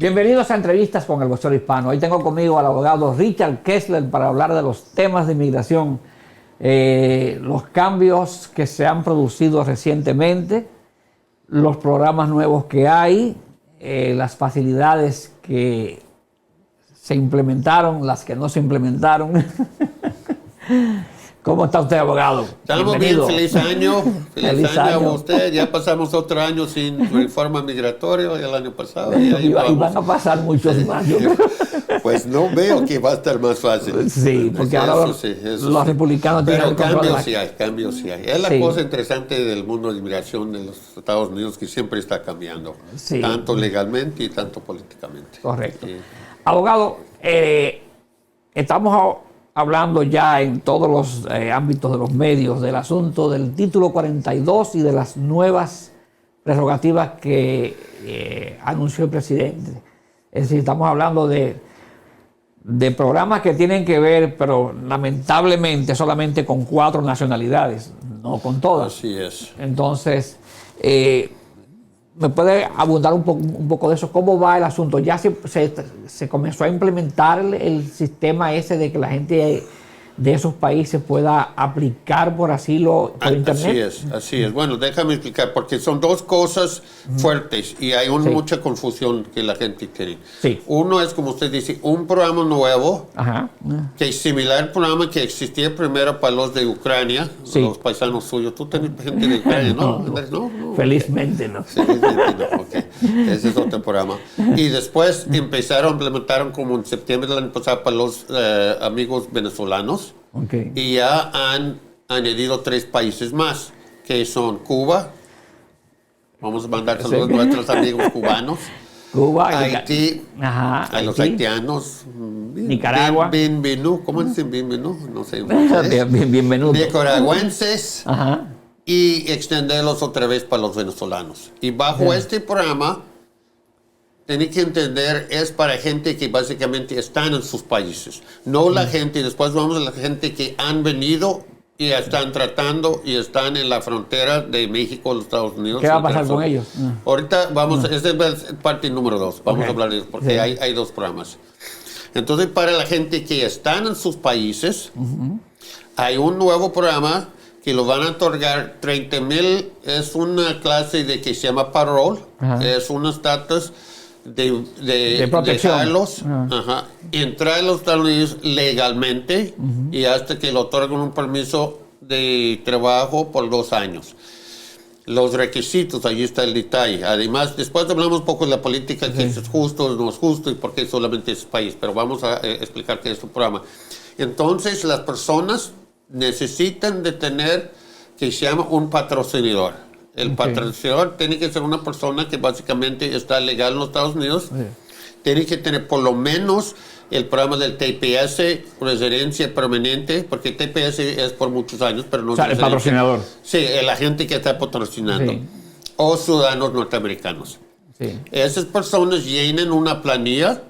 Bienvenidos a Entrevistas con el Vocero Hispano. Hoy tengo conmigo al abogado Richard Kessler para hablar de los temas de inmigración, los cambios que se han producido recientemente, los programas nuevos que hay, las facilidades que se implementaron, las que no se implementaron. ¿Cómo está usted, abogado? Estamos Bienvenido. bien, feliz año. Feliz año a usted. Ya pasamos otro año sin reforma migratoria el año pasado. Y van a pasar muchos más. Pues no veo que va a estar más fácil. Sí, porque ahora los republicanos tienen el control. Pero cambios sí hay. Es la cosa interesante del mundo de inmigración de los Estados Unidos que siempre está cambiando. Sí. Tanto legalmente y tanto políticamente. Correcto. Sí. Abogado, estamos hablando ya en todos los ámbitos de los medios del asunto del título 42 y de las nuevas prerrogativas que anunció el presidente. Es decir, estamos hablando de programas que tienen que ver, pero lamentablemente solamente con 4 nacionalidades, no con todas. Así es. Entonces, ¿me puede abundar un poco de eso? ¿Cómo va el asunto? ¿Ya se comenzó a implementar el sistema ese de que la gente de esos países pueda aplicar por asilo por internet? Así es. Bueno, déjame explicar, porque son dos cosas fuertes y hay mucha confusión que la gente tiene. Sí. Uno es, como usted dice, un programa nuevo, que es similar al programa que existía primero para los de Ucrania, los paisanos suyos. Tú tenés gente de Ucrania, ¿no? No. Felizmente no. Felizmente no, ok. Ese es otro programa. Y después implementaron como en septiembre del año pasado para los amigos venezolanos. Okay. Y ya han añadido 3 países más, que son Cuba, vamos a mandar saludos a nuestros amigos cubanos, Cuba, Haití, a los haitianos, Nicaragua, ¿cómo dicen bienvenido? No sé. Bienvenido. Nicaragüenses, y extenderlos otra vez para los venezolanos. Y bajo este programa, tiene que entender, es para gente que básicamente están en sus países. No la gente, después vamos a la gente que han venido y están tratando y están en la frontera de México, los Estados Unidos. ¿Qué va a pasar con ellos? Ahorita vamos, esa es parte número 2, vamos a hablar de eso, porque hay 2 programas. Entonces, para la gente que están en sus países, hay un nuevo programa que lo van a otorgar 30,000, es una clase de que se llama parole, es un estatus de protección. Dejarlos, entrar a los Estados Unidos legalmente y hasta que le otorguen un permiso de trabajo por 2 años. Los requisitos, ahí está el detalle. Además, después hablamos un poco de la política, que es justo o no es justo y por qué solamente ese país, pero vamos a explicar qué es el programa. Entonces, las personas necesitan de tener que se llama un patrocinador. El patrocinador tiene que ser una persona que básicamente está legal en los Estados Unidos. Tiene que tener por lo menos el programa del TPS, residencia permanente, porque TPS es por muchos años, pero no es el patrocinador. Sí, el agente que está patrocinando. Sí. O ciudadanos norteamericanos. Sí. Esas personas llenan una planilla.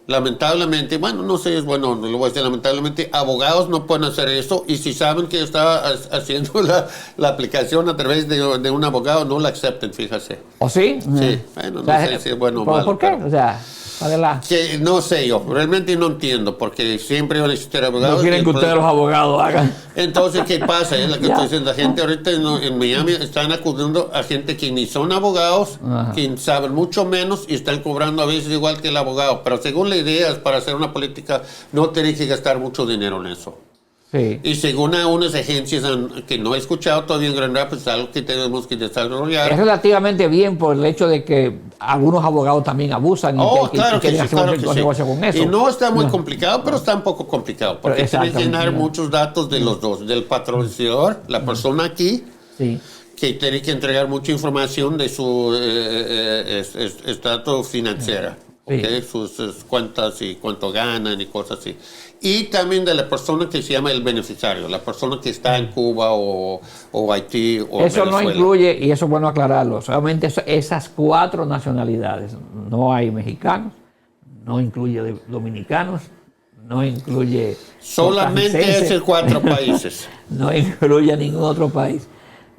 Lamentablemente, bueno, no sé, bueno, lo voy a decir, lamentablemente, abogados no pueden hacer eso, y si saben que está haciendo la aplicación a través de un abogado, no la acepten, fíjese. ¿O sí? Sí, bueno, no sé si es bueno o malo. ¿Por qué? O sea, que no sé yo, realmente no entiendo, porque siempre van a existir abogados. No quieren que ustedes los abogados hagan. Entonces, ¿qué pasa? Es lo que estoy diciendo. La gente ahorita en Miami están acudiendo a gente que ni son abogados, que saben mucho menos y están cobrando a veces igual que el abogado. Pero según la idea, para hacer una política, no tienen que gastar mucho dinero en eso. Sí. Y según unas agencias que no he escuchado todavía en Grand Rapids, es algo que tenemos que desarrollar. Es relativamente bien por el hecho de que algunos abogados también abusan claro que sí. Negocio con eso. Y no está muy complicado, pero está un poco complicado, porque tiene que llenar muchos datos de los dos, del patrocinador, la persona aquí, que tiene que entregar mucha información de su estatus financiero. Sus cuentas y cuánto ganan y cosas así. Y también de la persona que se llama el beneficiario, la persona que está en Cuba o Haití o eso Venezuela. No incluye, y eso es bueno aclararlo, solamente esas 4 nacionalidades. No hay mexicanos, no incluye dominicanos, no incluye... Solamente esos 4 países. No incluye ningún otro país.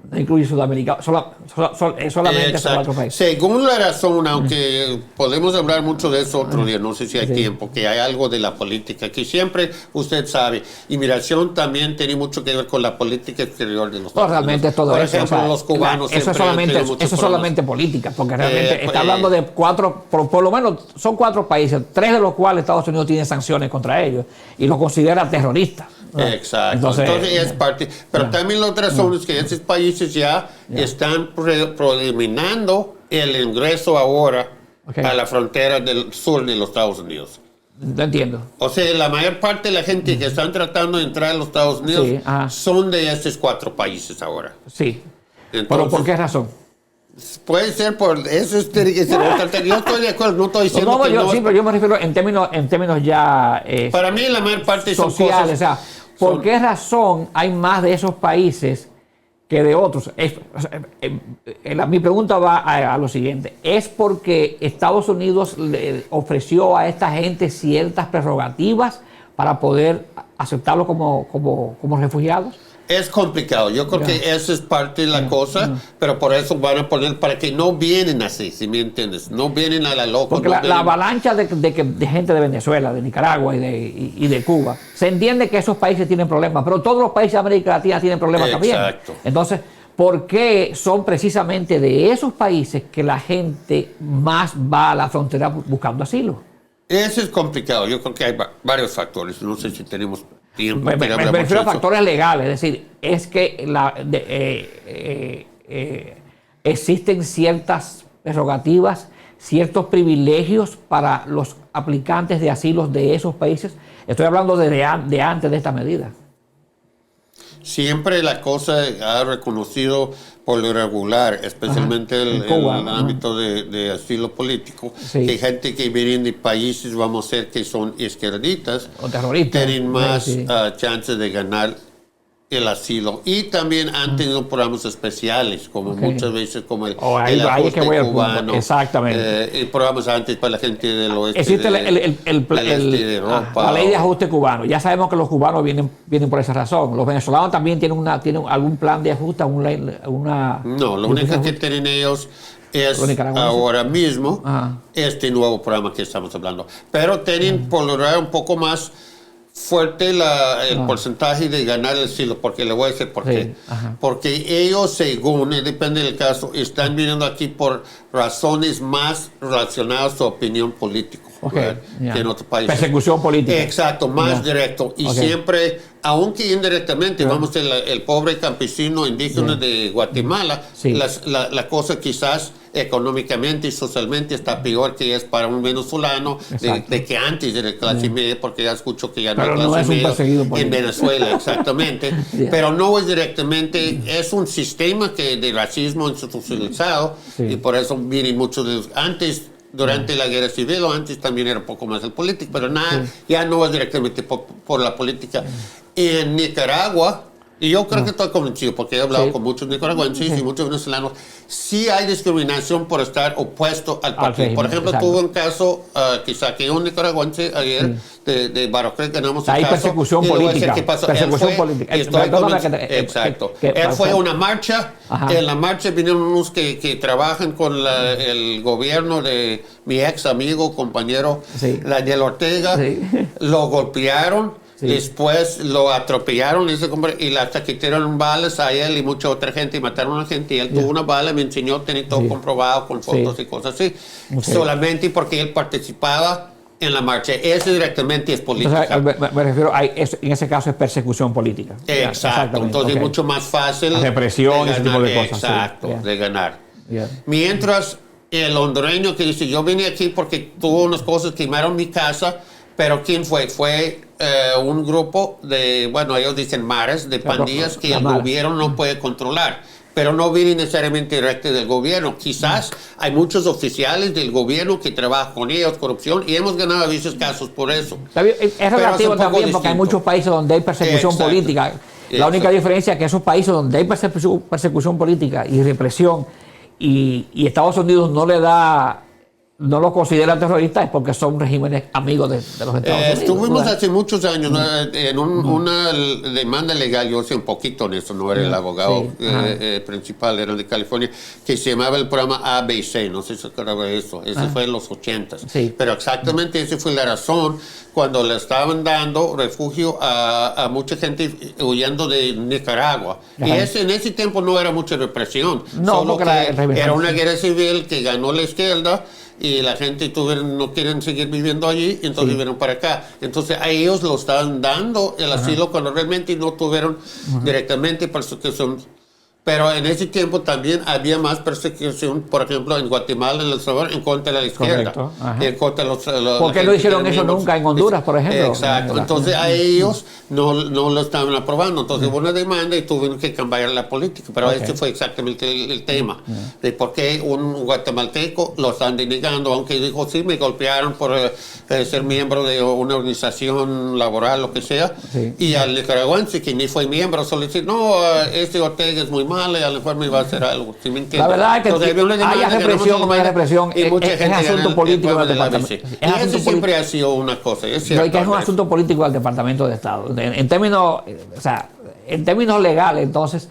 no incluye Sudamérica, solamente esos 4 países. Según la razón, aunque podemos hablar mucho de eso otro día, no sé si hay tiempo, que hay algo de la política, que siempre usted sabe, inmigración también tiene mucho que ver con la política exterior de los Estados realmente Unidos. todo Por eso. ejemplo, los cubanos eso es solamente política, porque realmente está hablando de 4, por lo menos son 4 países, 3 de los cuales Estados Unidos tiene sanciones contra ellos y los considera terroristas. Exacto, entonces es parte, pero también la otra razón es que esos países ya están preliminando el ingreso ahora a la frontera del sur de los Estados Unidos. No entiendo. O sea, la mayor parte de la gente que están tratando de entrar a los Estados Unidos son de estos 4 países ahora. Sí. Entonces, ¿pero por qué razón? Puede ser por eso. Yo estoy de acuerdo, no estoy diciendo que no. Sí, pero yo me refiero en términos ya para mí la mayor parte sociales, son cosas, o sea, ¿por qué razón hay más de esos países que de otros? Mi pregunta va a lo siguiente. ¿Es porque Estados Unidos le ofreció a esta gente ciertas prerrogativas para poder aceptarlos como refugiados? Es complicado. Yo creo que esa es parte de la cosa, pero por eso van a poner, para que no vienen así, si me entiendes. No vienen a la loca. Porque la avalancha de gente de Venezuela, de Nicaragua y de Cuba, se entiende que esos países tienen problemas, pero todos los países de América Latina tienen problemas también. Entonces, ¿por qué son precisamente de esos países que la gente más va a la frontera buscando asilo? Eso es complicado. Yo creo que hay varios factores. No sé si tenemos tiempo. Me refiero a factores legales. Es decir, es que existen ciertas prerrogativas, ciertos privilegios para los aplicantes de asilos de esos países. Estoy hablando de antes de esta medida. Siempre la cosa ha reconocido por lo regular, especialmente en el ámbito de asilo político, que hay gente que viene de países, vamos a decir, que son izquierdistas, o terroristas, tienen más chances de ganar el asilo. Y también han tenido programas especiales, como muchas veces como el ajuste cubano. Exactamente. Y programas antes para la gente del oeste. Existe la ley de ajuste cubano. Ya sabemos que los cubanos vienen por esa razón. Los venezolanos también tienen algún plan de ajuste, No, lo único que tienen ellos es ahora mismo este nuevo programa que estamos hablando. Pero tienen por lo general un poco más fuerte el porcentaje de ganar el asilo, porque le voy a decir por qué. Porque ellos, según, depende del caso, están viniendo aquí por razones más relacionadas a su opinión política que en otros países. Persecución política. Exacto, más directo. Y siempre, aunque indirectamente, vamos a el pobre campesino indígena de Guatemala, la cosa quizás económicamente y socialmente está peor que es para un venezolano de que antes de la clase media, porque ya escucho que ya no hay clase media en Venezuela, exactamente. Pero no es directamente, es un sistema de racismo institucionalizado y por eso vienen muchos de los, antes, durante la guerra civil o antes también era un poco más el político, pero nada, ya no es directamente por la política. En Nicaragua, y yo creo que estoy convencido, porque he hablado con muchos nicaragüenses y muchos venezolanos, sí hay discriminación por estar opuesto al partido. Por ejemplo, tuve un caso que saqué un nicaragüense ayer de Barocruz, ganamos el caso. Hay persecución política. Persecución política. Exacto. Él fue a una marcha. En la marcha vinieron unos que trabajan con el gobierno de mi ex amigo, compañero, Daniel Ortega. Lo golpearon. Después lo atropellaron y hasta que tiraron balas a él y mucha otra gente y mataron a gente. Y él tuvo una bala, me enseñó, tenía todo comprobado con fotos y cosas así. Solamente porque él participaba en la marcha. Eso directamente es política. Entonces, me refiero en ese caso es persecución política. Exacto. Entonces es mucho más fácil. La represión y ese tipo de cosas. Exacto, de ganar. Mientras el hondureño que dice, yo vine aquí porque tuvo unas cosas, quemaron mi casa, pero ¿quién fue? Fue un grupo de, bueno, ellos dicen maras, de pandillas que el gobierno no puede controlar, pero no viene necesariamente directo del gobierno. Quizás hay muchos oficiales del gobierno que trabajan con ellos, corrupción, y hemos ganado a veces casos por eso. Es relativo también porque hay muchos países donde hay persecución política. La única diferencia es que esos países donde hay persecución política y represión y Estados Unidos no le da no lo consideran terroristas es porque son regímenes amigos de los Estados Unidos. Estuvimos hace muchos años, ¿no?, en una demanda legal, yo sé un poquito en eso, no era el abogado principal, era el de California, que se llamaba el programa ABC, no sé si se acuerda de eso, ese fue en los 80s. Sí. Pero exactamente esa fue la razón cuando le estaban dando refugio a mucha gente huyendo de Nicaragua. Y en ese tiempo no era mucha represión, no, solo que era una sí. guerra civil que ganó la izquierda, y la gente no quieren seguir viviendo allí, y entonces vinieron para acá. Entonces a ellos lo estaban dando el asilo cuando realmente no tuvieron directamente persecución. Pero en ese tiempo también había más persecución, por ejemplo, en Guatemala, en El Salvador, en contra de la izquierda. En contra de ¿Por qué no hicieron eso nunca en Honduras, por ejemplo? Exacto. Entonces a ellos no lo estaban aprobando. Entonces hubo una demanda y tuvieron que cambiar la política. Pero ese fue exactamente el tema. De por qué un guatemalteco lo están denegando, aunque dijo, sí, me golpearon por ser miembro de una organización laboral, lo que sea. Sí. Y al nicaragüense, que ni fue miembro, solo decir, no, este Ortega es muy malo y a lo mejor me va a hacer algo. ¿Sí me entiendes? La verdad es que haya represión o no haya represión, es asunto político del departamento. Y eso siempre ha sido una cosa. Es cierto, que es un asunto político del Departamento de Estado. En términos, o sea, en términos legales, entonces,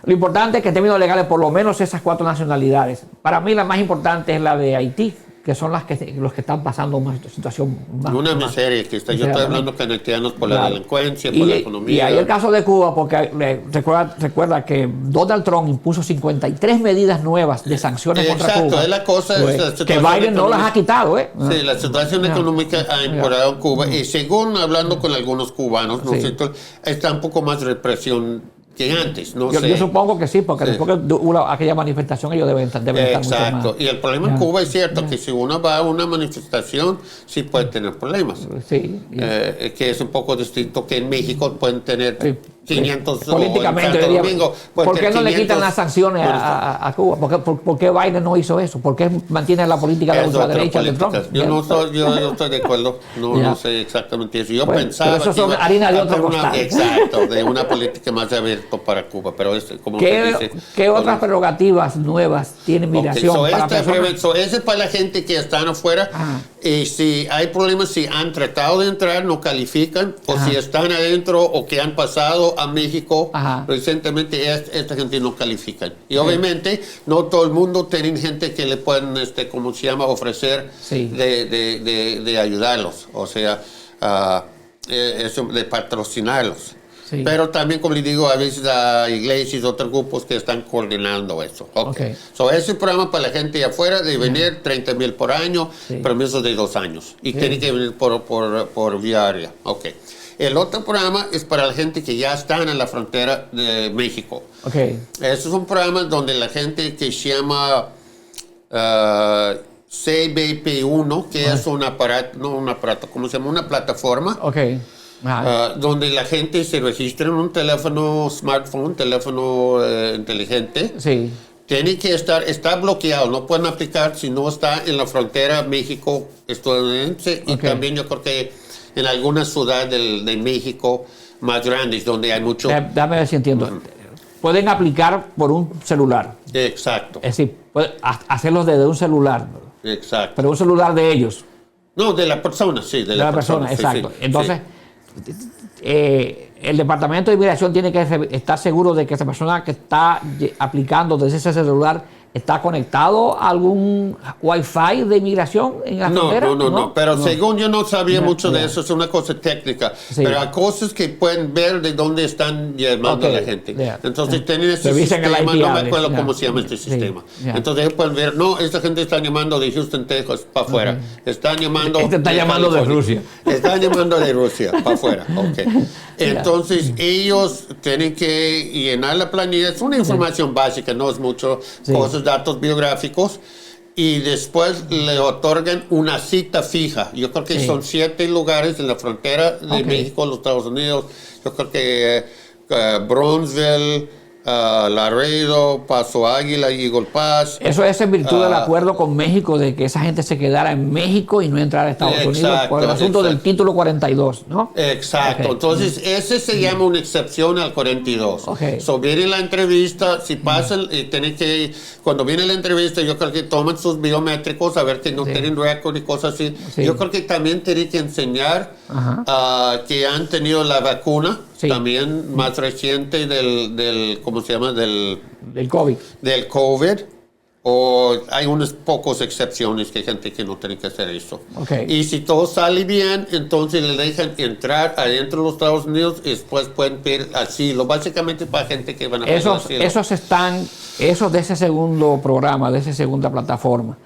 lo importante es que en términos legales, por lo menos esas 4 nacionalidades. Para mí la más importante es la de Haití, que son los que están pasando una situación más... Una miseria que está. Yo estoy hablando con haitianos por la delincuencia, por la economía. Y hay el caso de Cuba, porque recuerda que Donald Trump impuso 53 medidas nuevas de sanciones contra Cuba. Exacto, es la cosa. Que Biden no las ha quitado, Sí, la situación económica ha empeorado en Cuba. Y según hablando con algunos cubanos, ¿no es cierto?, está un poco más represión que antes, no sé. Yo supongo que sí, porque después que hubo aquella manifestación ellos deben estar mucho más. Exacto. Y el problema en Cuba es cierto que si uno va a una manifestación sí puede tener problemas. Sí. Que es un poco distinto que en México pueden tener 500 políticamente Domingo, ¿por qué no le quitan las sanciones a Cuba? ¿Por qué Biden no hizo eso? ¿Por qué mantiene la política de ultraderecha de Trump? Yo estoy de acuerdo, no sé exactamente eso. Yo pensaba pero eso son harina de otro costal. Exacto, de una política más abierta para Cuba, pero es como ¿Qué otras prerrogativas nuevas tiene migración para personas? Eso es para la gente que están afuera. Y si hay problemas, si han tratado de entrar, no califican, o si están adentro o que han pasado a México recientemente, esta gente no califican. Y obviamente no todo el mundo tiene gente que le pueden, ¿cómo se llama?, ofrecer de ayudarlos, o sea, eso de patrocinarlos. Sí. Pero también, como les digo, a veces hay iglesias, otros grupos que están coordinando eso. Ese programa para la gente de afuera de venir 30,000 por año, permisos de 2 años. Y tiene que venir por vía aérea. El otro programa es para la gente que ya están en la frontera de México. Ese es un programa donde la gente que se llama CBP1, que es un aparato, no un aparato, ¿cómo se llama? Una plataforma. Donde la gente se registra en un teléfono smartphone, teléfono inteligente. Tiene que está bloqueado, no pueden aplicar si no está en la frontera México-estadounidense. Y también yo creo que en alguna ciudad de México más grandes, donde hay mucho... Dame ver si entiendo. Pueden aplicar por un celular. Exacto. Es decir, hacerlo desde un celular. Exacto. Pero un celular de ellos. No, de la persona, sí. De la persona, exacto. Entonces... el Departamento de Inmigración tiene que estar seguro de que esa persona que está aplicando desde ese celular está conectado a algún Wi-Fi de inmigración en la frontera. No. Pero según yo no sabía mucho de eso, es una cosa técnica. Pero hay cosas que pueden ver de dónde están llamando a la gente. Entonces tienen este sistema, no me acuerdo cómo se llama este sistema. Entonces ellos pueden ver, esta gente está llamando de Houston, Texas, para afuera. Están llamando... está llamando de Rusia. Están llamando de Rusia, para afuera. Entonces ellos tienen que llenar la planilla. Es una información básica, no es mucho cosas, datos biográficos, y después le otorgan una cita fija. Yo creo que son 7 lugares en la frontera de México, los Estados Unidos. Yo creo que Bronzeville, Laredo, Paso Águila, Eagle Pass. Eso es en virtud del acuerdo con México de que esa gente se quedara en México y no entrara a Estados Unidos por el asunto del título 42, ¿no? Exacto. Okay. Entonces, ese se llama una excepción al 42. Okay. So, viene la entrevista, si pasan, tienen que, cuando viene la entrevista, yo creo que toman sus biométricos a ver que no tienen récord y cosas así. Sí. Yo creo que también tienen que enseñar que han tenido la vacuna. Sí. También más reciente del ¿cómo se llama? Del COVID. Del COVID. O hay unas pocas excepciones que hay gente que no tiene que hacer eso. Okay. Y si todo sale bien, entonces le dejan entrar adentro de los Estados Unidos y después pueden pedir asilo. Básicamente para gente que van a pedir asilo. Esos de ese segundo programa, de esa segunda plataforma,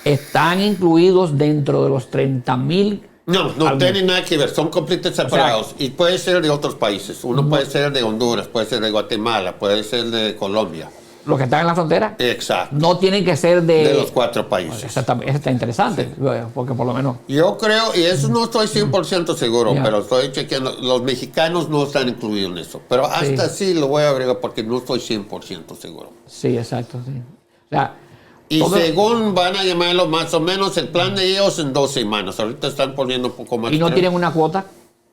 están incluidos dentro de los 30,000. No tienen nada que ver, son completamente separados. O sea, y puede ser de otros países. Uno puede ser de Honduras, puede ser de Guatemala, puede ser de Colombia. ¿Los que están en la frontera? Exacto. No tienen que ser de los 4 países. Eso está interesante, sí. Porque por lo menos... Yo creo, y eso no estoy 100% seguro, pero estoy chequeando, los mexicanos no están incluidos en eso. Pero hasta sí lo voy a agregar porque no estoy 100% seguro. Sí, exacto, sí. O sea... Y según van a llamarlo más o menos el plan de ellos en 2 semanas. Ahorita están poniendo un poco más. ¿Y no tienen una cuota?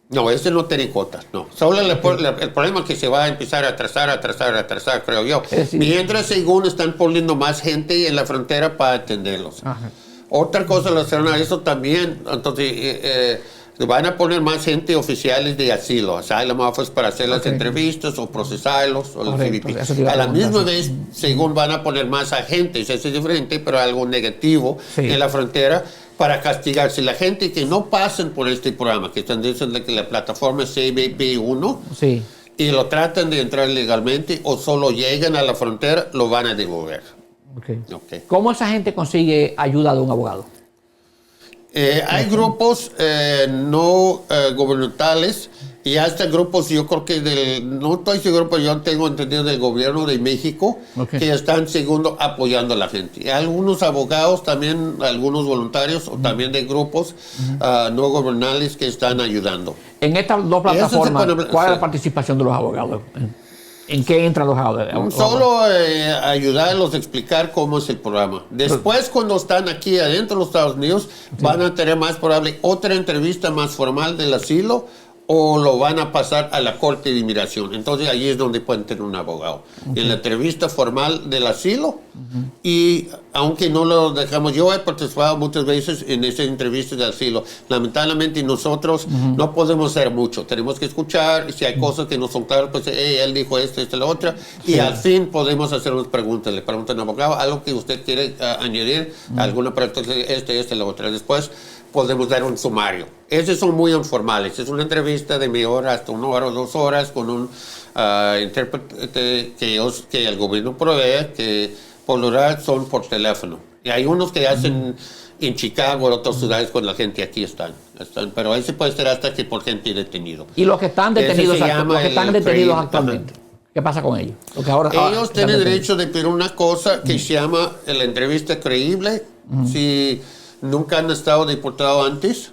No, ese no tiene cuotas, no. Solo el problema es que se va a empezar a atrasar, creo yo. Mientras según están poniendo más gente en la frontera para atenderlos. Otra cosa relacionada a eso también, entonces... van a poner más gente oficiales de asilo, asylum office, para hacer las entrevistas o procesarlos o los CBP. A la misma vez, según van a poner más agentes, eso es diferente, pero algo negativo en la frontera para castigar. Si la gente que no pasen por este programa, que están diciendo que la plataforma es CBP1, y lo tratan de entrar legalmente o solo llegan a la frontera, lo van a devolver. ¿Cómo esa gente consigue ayuda de un abogado? Hay grupos no gubernamentales y hasta grupos, yo creo que no estoy seguro, pero yo tengo entendido del gobierno de México que están segundo apoyando a la gente. Y algunos abogados también, algunos voluntarios o también de grupos no gubernamentales que están ayudando. En estas 2 plataformas, ¿cuál es la participación de los abogados? ¿En qué entran los abogados? Solo ayudarlos a explicar cómo es el programa. Después, cuando están aquí adentro de los Estados Unidos, van a tener más probable otra entrevista más formal del asilo o lo van a pasar a la Corte de Inmigración. Entonces, allí es donde pueden tener un abogado. En la entrevista formal del asilo, y aunque no lo dejamos, yo he participado muchas veces en esas entrevistas de asilo. Lamentablemente, nosotros no podemos hacer mucho. Tenemos que escuchar, y si hay cosas que no son claras, pues él dijo esto, la otra, y al fin podemos hacer unas preguntas. Le preguntan al abogado algo que usted quiere añadir, alguna pregunta, la otra. Después podemos dar un sumario. Esos son muy informales. Es una entrevista de media hora hasta 1 hora o 2 horas con un intérprete que el gobierno provee, que por lo general son por teléfono. Y hay unos que hacen en Chicago o otras ciudades cuando la gente aquí están. Pero ese puede ser hasta que por gente detenida. ¿Y los que están detenidos, actualmente? ¿Qué pasa con ellos? Ellos tienen derecho de pedir una cosa que se llama la entrevista creíble. Si nunca han estado deportados antes,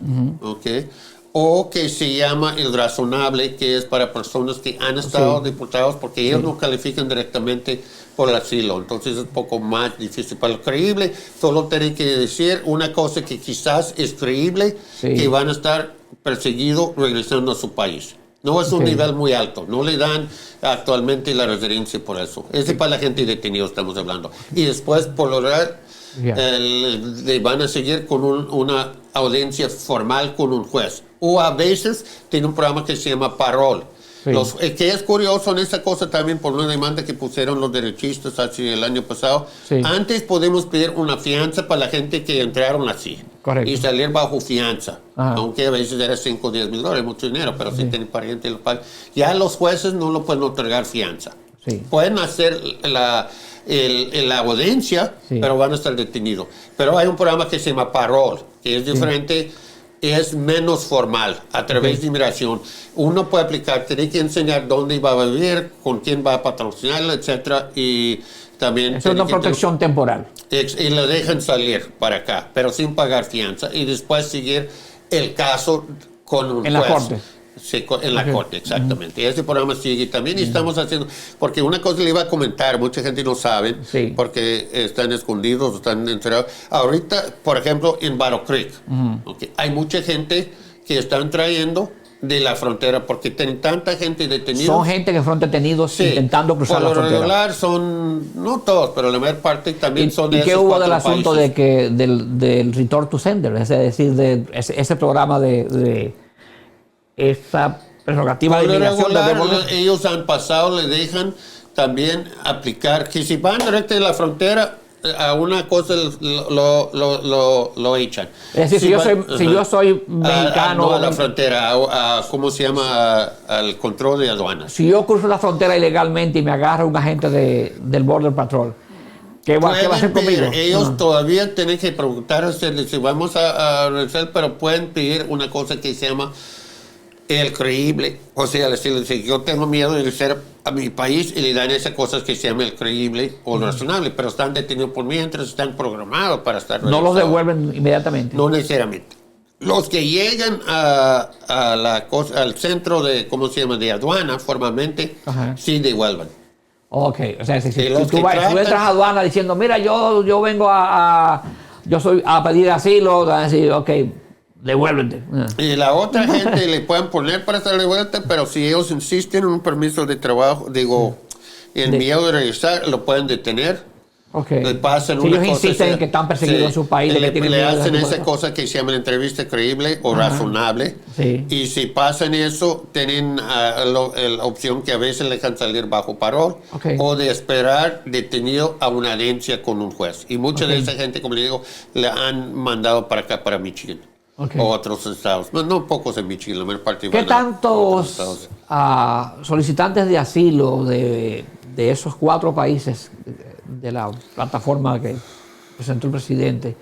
o que se llama el razonable, que es para personas que han estado deportados porque ellos no califican directamente por el asilo. Entonces es un poco más difícil. Para lo creíble, solo tienen que decir una cosa que quizás es creíble, que van a estar perseguidos regresando a su país. No es un nivel muy alto, no le dan actualmente la residencia por eso. Ese para la gente detenida estamos hablando. Y después, por lo general, le van a seguir con una audiencia formal con un juez. O a veces tiene un programa que se llama parol. Que es curioso en esta cosa también por una demanda que pusieron los derechistas hace el año pasado. Antes podemos pedir una fianza para la gente que entraron así. Y salir bajo fianza. Aunque a veces era 5 o 10 mil dólares, mucho dinero, pero si tienen pariente lo pagan. Ya los jueces no lo pueden otorgar fianza. Pueden hacer la audiencia, pero van a estar detenidos. Pero hay un programa que se llama parol, que es diferente, es menos formal, a través de inmigración. Uno puede aplicar, tiene que enseñar dónde va a vivir, con quién va a patrocinarlo, etcétera, y también... Es una protección temporal. Y lo dejan salir para acá, pero sin pagar fianza, y después seguir el caso con un juez. En la corte. en la corte, exactamente. Ese programa sigue también y estamos haciendo, porque una cosa le iba a comentar, mucha gente no sabe, porque están escondidos, están encerrados. Ahorita, por ejemplo, en Battle Creek, hay mucha gente que están trayendo de la frontera, porque tienen tanta gente detenida. Son gente que fueron detenidos intentando cruzar la frontera. Por lo regular son, no todos, pero la mayor parte también son de esos. ¿Y qué hubo del países. asunto de que del Return to Sender? Es decir, de ese programa de esa prerrogativa de inmigración. Ellos han pasado, le dejan también aplicar, que si van directo de la frontera, a una cosa lo echan. Es decir, si yo soy mexicano... no a la frontera, ¿cómo se llama? Al control de aduanas. Si yo cruzo la frontera ilegalmente y me agarra un agente del Border Patrol, ¿qué va a hacer conmigo? Ellos todavía tienen que preguntarse si vamos a regresar, pero pueden pedir una cosa que se llama el creíble. O sea, decirle, yo tengo miedo de regresar a mi país y le dan esas cosas que se llama el creíble o el razonable, pero están detenidos por mientras están programados para estar regresados. ¿No los devuelven inmediatamente? No necesariamente. Los que llegan al centro de, ¿cómo se llama?, de aduana formalmente, sí devuelven. Ok, o sea, si tú entras a aduana diciendo, mira, yo vengo yo soy a pedir asilo, van a decir, ok, devuélvete. Y la otra gente le pueden poner para hacer devuelta, pero si ellos insisten en un permiso de trabajo, el miedo de regresar, lo pueden detener. Okay. Le pasan si ellos insisten en que están perseguidos en su país, le hacen esa cosa que se llama entrevista creíble o razonable. Sí. Y si pasan eso, tienen la opción que a veces le dejan salir bajo parol o de esperar detenido a una audiencia con un juez. Y mucha de esa gente, como le digo, le han mandado para acá, para Michigan. O otros estados. No pocos en Michigan, la mayor parte. ¿Qué tantos solicitantes de asilo de esos 4 países de la plataforma que presentó el presidente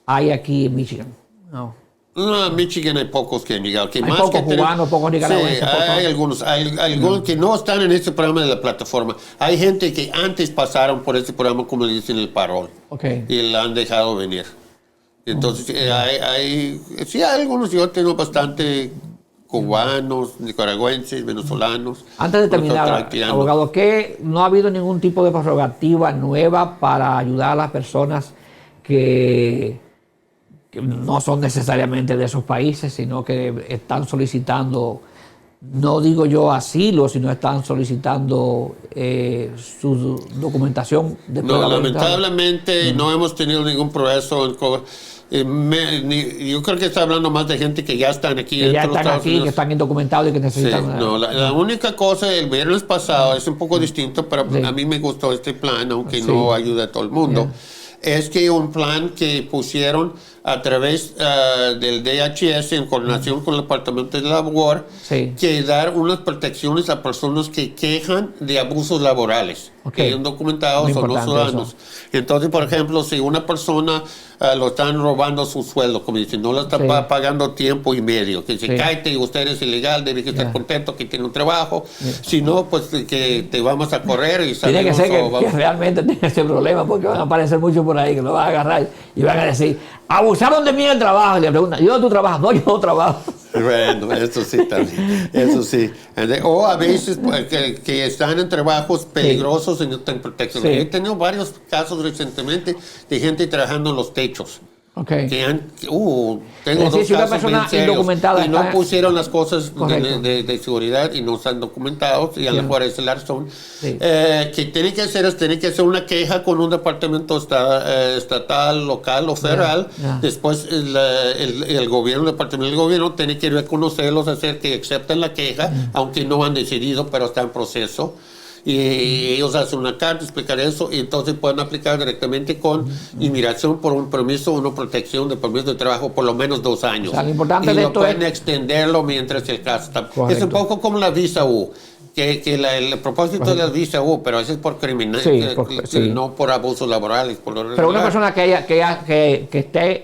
hay aquí en Michigan? No, en Michigan hay pocos que han llegado. Hay pocos cubanos, pocos nicaragüenses. Sí, hay algunos que no están en este programa de la plataforma. Hay gente que antes pasaron por este programa, como le dicen, el parol. Y la han dejado venir. Entonces, hay algunos, yo tengo bastante cubanos, nicaragüenses, venezolanos. Antes de terminar, abogado, ¿qué no ha habido ningún tipo de prerrogativa nueva para ayudar a las personas que no son necesariamente de esos países, sino que están solicitando, no digo yo asilo, sino están solicitando su documentación? Lamentablemente no hemos tenido ningún progreso en yo creo que está hablando más de gente que ya están aquí. Que ya están aquí, que están indocumentados y que necesitan... la única cosa, el viernes pasado, es un poco distinto, pero a mí me gustó este plan, aunque no ayuda a todo el mundo. Es que un plan que pusieron a través del DHS en coordinación con el Departamento de Labor, que dar unas protecciones a personas que quejan de abusos laborales, que son documentados o no ciudadanos. Entonces, por ejemplo, si una persona lo están robando su sueldo, como dicen, no lo están pagando tiempo y medio, que dice, cállate y usted es ilegal, debe estar contento que tiene un trabajo, si no, pues que te vamos a correr y tiene que ser que realmente tenga ese problema, porque van a aparecer muchos por ahí que lo van a agarrar y van a decir, abusaron de mí en el trabajo, y le preguntan, ¿yo tú trabajas? No, yo no trabajo. Bueno, eso sí también, eso sí. O a veces que están en trabajos peligrosos y no tienen protección. He tenido varios casos recientemente de gente trabajando en los techos. Que tengo 2 casos bien serios y no pusieron las cosas de seguridad y no están documentados y a lo mejor esa es la razón. Que tienen que hacer es tienen que hacer una queja con un departamento estatal, local o federal. Después el gobierno, el departamento del gobierno tiene que reconocerlos, hacer que acepten la queja, aunque no han decidido, pero está en proceso. Y ellos hacen una carta, explicar eso, y entonces pueden aplicar directamente con inmigración por un permiso, una protección de permiso de trabajo por lo menos 2 años. O sea, lo importante y de lo esto pueden extenderlo mientras el caso está. Es un poco como la visa U, que el propósito de la visa U, pero eso es por criminal, no por abusos laborales. Pero una persona que esté,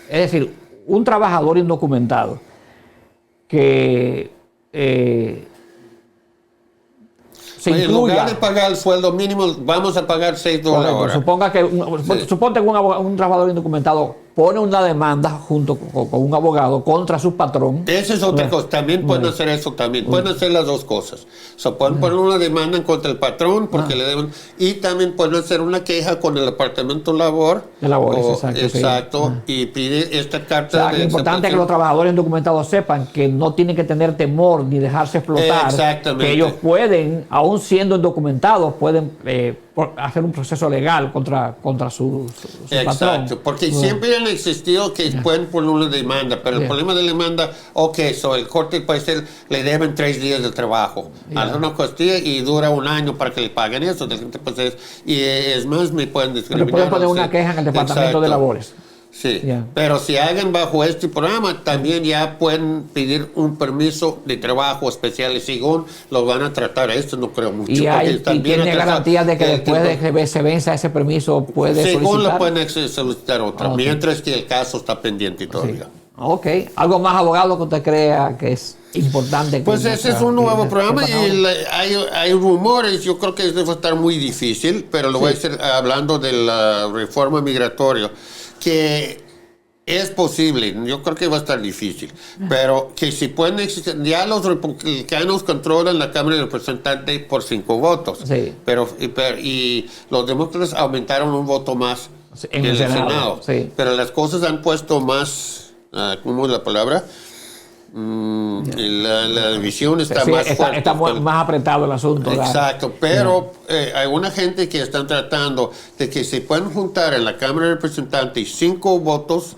es decir, un trabajador indocumentado que en lugar de pagar el sueldo mínimo, vamos a pagar $6 la hora. Suponte que un trabajador indocumentado pone una demanda junto con un abogado contra su patrón. Esa es otra cosa. También pueden hacer eso también. Pueden hacer las dos cosas. O sea, pueden poner una demanda en contra del patrón porque le deben. Y también pueden hacer una queja con el departamento de labor. De labores, exacto. Sí. Y pide esta carta. O sea, que es importante que los trabajadores indocumentados sepan que no tienen que tener temor ni dejarse explotar. Exactamente. Que ellos pueden, aún siendo indocumentados, pueden hacer un proceso legal contra su patrón. Exacto, porque siempre han existido que pueden poner una demanda, pero el problema de la demanda, el corte puede ser, le deben 3 días de trabajo, hace una costilla y dura 1 año para que le paguen eso, y es más, me pueden discriminar. Pero pueden poner una queja en el departamento de labores. Sí, pero si hagan bajo este programa, también ya pueden pedir un permiso de trabajo especial y según lo van a tratar. Esto no creo mucho. Y tiene garantías de que después de que se venza ese permiso puede según solicitar. Lo pueden solicitar otra, mientras que el caso está pendiente todavía. Ok. ¿Algo más, abogado, que usted crea que es importante? Pues ese es un nuevo programa y hay rumores. Yo creo que eso va a estar muy difícil, pero lo voy a decir hablando de la reforma migratoria, que es posible, yo creo que va a estar difícil, pero que si pueden existir, ya los republicanos controlan la Cámara de Representantes por 5 votos, y los demócratas aumentaron un voto más en el Senado. Pero las cosas han puesto más, ¿cómo es la palabra? La división está más fuerte. Está más apretado el asunto. Exacto, pero hay una gente que están tratando de que se puedan juntar en la Cámara de Representantes 5 votos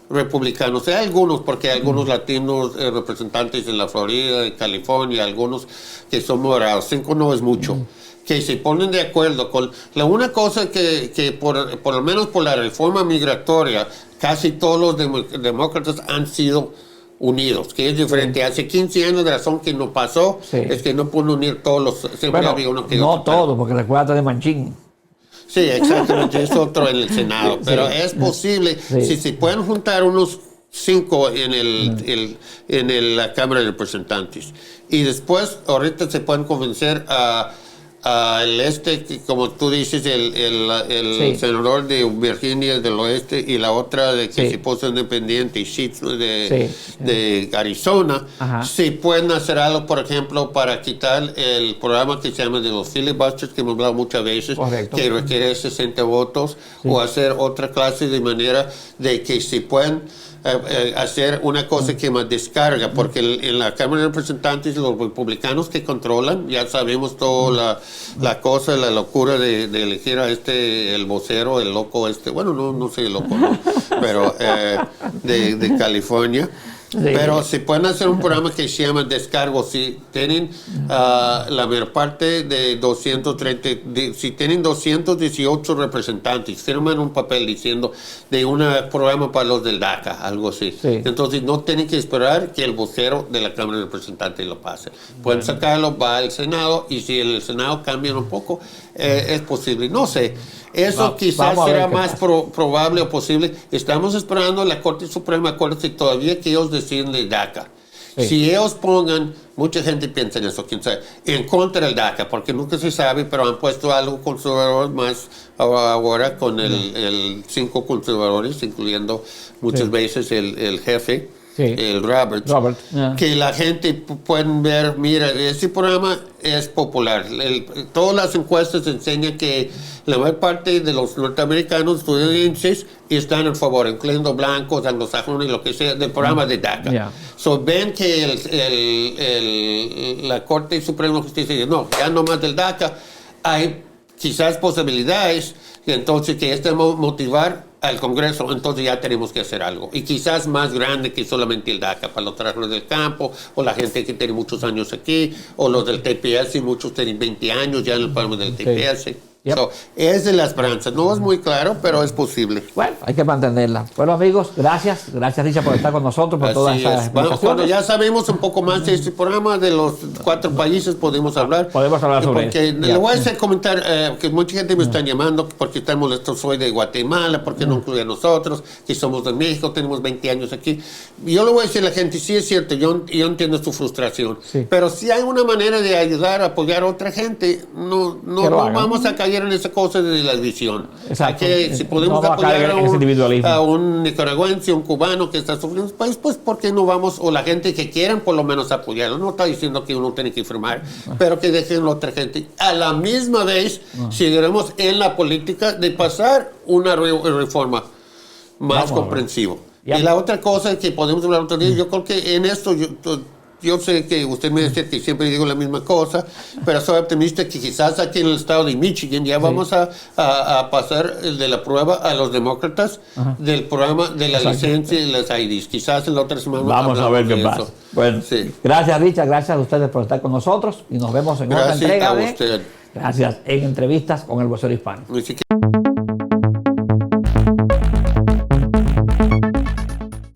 republicanos. Hay algunos, porque hay algunos latinos representantes en la Florida, en California, algunos que son morados. 5 no es mucho. Que se ponen de acuerdo con una cosa que por lo menos por la reforma migratoria, casi todos los demócratas han sido unidos, que es diferente. Hace 15 años la razón que no pasó es que no pueden unir todos los. Siempre había uno que no todos, porque recuérdate de Manchin. Sí, exactamente, es otro en el Senado, pero es posible si se pueden juntar unos 5 en la Cámara de Representantes y después ahorita se pueden convencer a como tú dices, el senador de Virginia del Oeste y la otra de que se puso independiente, Sheets de Arizona, si pueden hacer algo, por ejemplo, para quitar el programa que se llama de los filibusters, que hemos hablado muchas veces, que requiere 60 votos, o hacer otra clase de manera de que se pueden hacer una cosa que más descarga, porque en la Cámara de Representantes los republicanos que controlan, ya sabemos toda la cosa, la locura de elegir a el vocero, el loco bueno, no sé el loco, ¿no? Pero de California. Pero si pueden hacer un programa que se llama descargo, si tienen la mayor parte de 230, si tienen 218 representantes, firman un papel diciendo de un programa para los del DACA, algo así. Entonces no tienen que esperar que el vocero de la Cámara de Representantes lo pase. Pueden sacarlo, va al Senado, y si el Senado cambia un poco, es posible. No sé. Eso quizás será más probable o posible. Estamos esperando a la Corte Suprema Corte todavía que ellos deciden de DACA. Si ellos pongan, mucha gente piensa en eso, quién sabe, en contra del DACA, porque nunca se sabe, pero han puesto algo conservador más ahora con el 5 conservadores, incluyendo muchas veces el jefe. El Robert, que la gente pueden ver, mira, este programa es popular. Todas las encuestas enseñan que la mayor parte de los norteamericanos estadounidenses están a favor, incluyendo blancos, anglosajones, lo que sea, del programa de DACA. So, ven que la Corte Suprema de Justicia dice, no, ya no más del DACA, hay quizás posibilidades, y entonces que motivar al Congreso, entonces ya tenemos que hacer algo. Y quizás más grande que solamente el DACA, para los trabajadores del campo, o la gente que tiene muchos años aquí, o los del TPS, y muchos tienen 20 años ya en el programa del TPS. So, es de la esperanza. No es muy claro, pero es posible. Bueno, hay que mantenerla. Bueno, amigos, gracias. Gracias, Richard, por estar con nosotros, por todas esas explicaciones. Cuando ya sabemos un poco más de este programa, de los 4 países, podemos hablar. Podemos hablar sobre eso. Le voy a hacer comentar que mucha gente me está llamando porque están molestos. Soy de Guatemala, porque no incluye a nosotros, que somos de México, tenemos 20 años aquí. Yo le voy a decir a la gente, sí es cierto, yo entiendo su frustración, pero si hay una manera de ayudar, apoyar a otra gente, no vamos a callar caer en esa cosa de la división. Exacto. Si podemos No vamos a caer apoyar en ese individualismo. a un nicaragüense, un cubano que está sufriendo en su país, pues ¿por qué no vamos? O la gente que quieran por lo menos apoyarlo. No está diciendo que uno tiene que firmar, pero que dejen a la otra gente. A la misma vez, seguiremos en la política de pasar una reforma más comprensiva. Y la otra cosa que podemos hablar otro día, yo creo que en esto, yo sé que usted me dice que siempre digo la misma cosa, pero soy optimista que quizás aquí en el estado de Michigan ya vamos a pasar el de la prueba a los demócratas del programa de la licencia y las IDs. Quizás en la otra semana vamos a ver qué pasa. Bueno, gracias Richard, gracias a ustedes por estar con nosotros y nos vemos en otra entrega a usted. Gracias, en Entrevistas con el Vocero Hispano.